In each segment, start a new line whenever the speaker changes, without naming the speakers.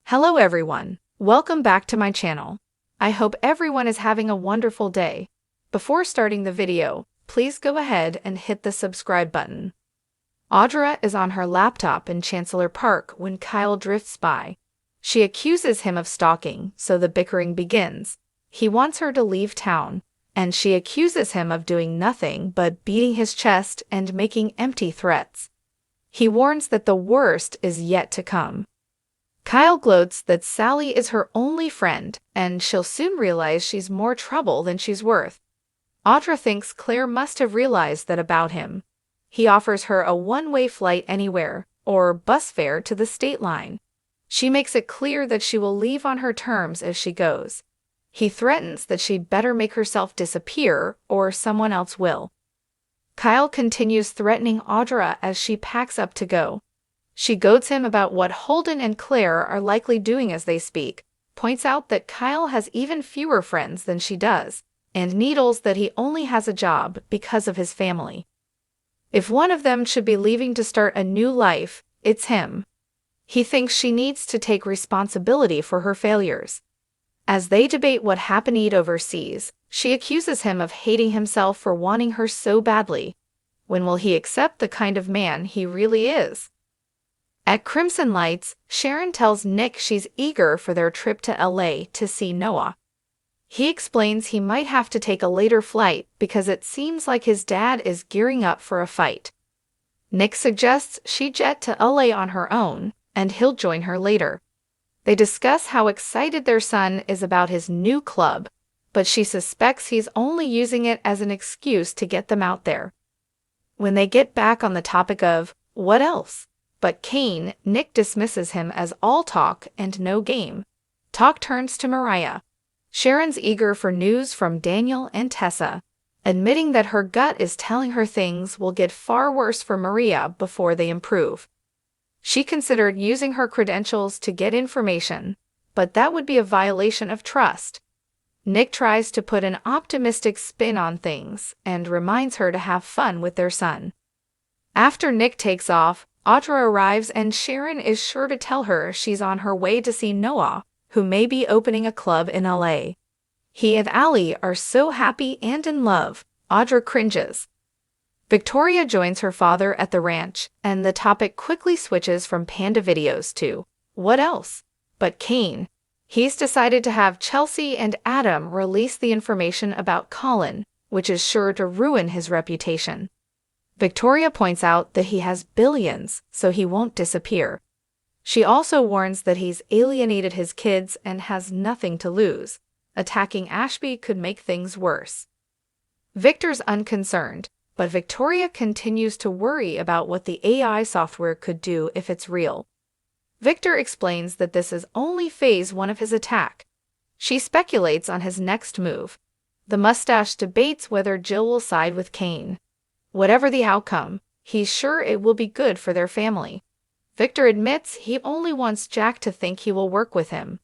Hello everyone, welcome back to my channel. I hope everyone is having a wonderful day. Before starting the video, please go ahead and hit the subscribe button. Audra is on her laptop in Chancellor Park when Kyle drifts by. She accuses him of stalking, so the bickering begins. He wants her to leave town, and she accuses him of doing nothing but beating his chest and making empty threats. He warns that the worst is yet to come. Kyle gloats that Sally is her only friend, and she'll soon realize she's more trouble than she's worth. Audra thinks Claire must have realized that about him. He offers her a one-way flight anywhere, or bus fare to the state line. She makes it clear that she will leave on her terms if she goes. He threatens that she'd better make herself disappear, or someone else will. Kyle continues threatening Audra as she packs up to go. She goads him about what Holden and Claire are likely doing as they speak, points out that Kyle has even fewer friends than she does, and needles that he only has a job because of his family. If one of them should be leaving to start a new life, it's him. He thinks she needs to take responsibility for her failures. As they debate what happened overseas, she accuses him of hating himself for wanting her so badly. When will he accept the kind of man he really is? At Crimson Lights, Sharon tells Nick she's eager for their trip to LA to see Noah. He explains he might have to take a later flight because it seems like his dad is gearing up for a fight. Nick suggests she jet to LA on her own, and he'll join her later. They discuss how excited their son is about his new club, but she suspects he's only using it as an excuse to get them out there. When they get back on the topic of what else but Kane, Nick dismisses him as all talk and no game. Talk turns to Mariah. Sharon's eager for news from Daniel and Tessa, admitting that her gut is telling her things will get far worse for Maria before they improve. She considered using her credentials to get information, but that would be a violation of trust. Nick tries to put an optimistic spin on things and reminds her to have fun with their son. After Nick takes off, Audra arrives and Sharon is sure to tell her she's on her way to see Noah, who may be opening a club in LA. He and Allie are so happy and in love, Audra cringes. Victoria joins her father at the ranch, and the topic quickly switches from panda videos to what else but Kane. He's decided to have Chelsea and Adam release the information about Colin, which is sure to ruin his reputation. Victoria points out that he has billions, so he won't disappear. She also warns that he's alienated his kids and has nothing to lose. Attacking Ashby could make things worse. Victor's unconcerned, but Victoria continues to worry about what the AI software could do if it's real. Victor explains that this is only phase 1 of his attack. She speculates on his next move. The mustache debates whether Jill will side with Kane. Whatever the outcome, he's sure it will be good for their family. Victor admits he only wants Jack to think he will work with him.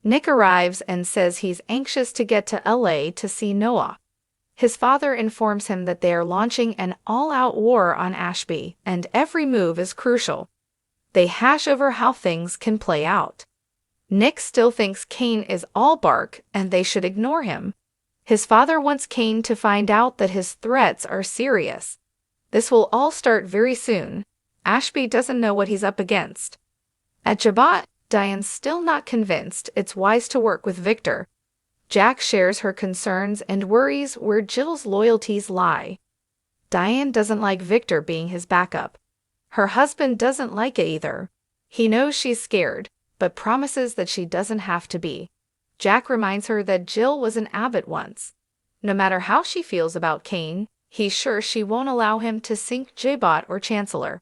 Nick arrives and says he's anxious to get to LA to see Noah. His father informs him that they are launching an all-out war on Ashby, and every move is crucial. They hash over how things can play out. Nick still thinks Kane is all bark and they should ignore him. His father wants Kane to find out that his threats are serious. This will all start very soon. Ashby doesn't know what he's up against. At Jabat, Diane's still not convinced it's wise to work with Victor. Jack shares her concerns and worries where Jill's loyalties lie. Diane doesn't like Victor being his backup. Her husband doesn't like it either. He knows she's scared, but promises that she doesn't have to be. Jack reminds her that Jill was an abbot once. No matter how she feels about Kane, he's sure she won't allow him to sink Jbot or Chancellor.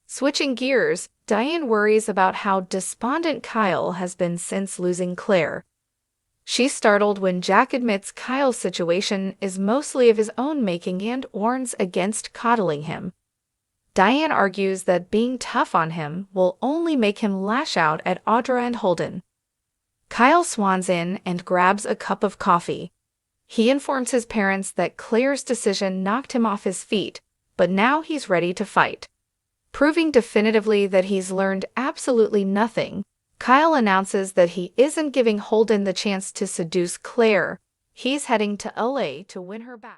Switching gears, Diane worries about how despondent Kyle has been since losing Claire. She's startled when Jack admits Kyle's situation is mostly of his own making and warns against coddling him. Diane argues that being tough on him will only make him lash out at Audra and Holden. Kyle swans in and grabs a cup of coffee. He informs his parents that Claire's decision knocked him off his feet, but now he's ready to fight. Proving definitively that he's learned absolutely nothing, Kyle announces that he isn't giving Holden the chance to seduce Claire. He's heading to LA to win her back.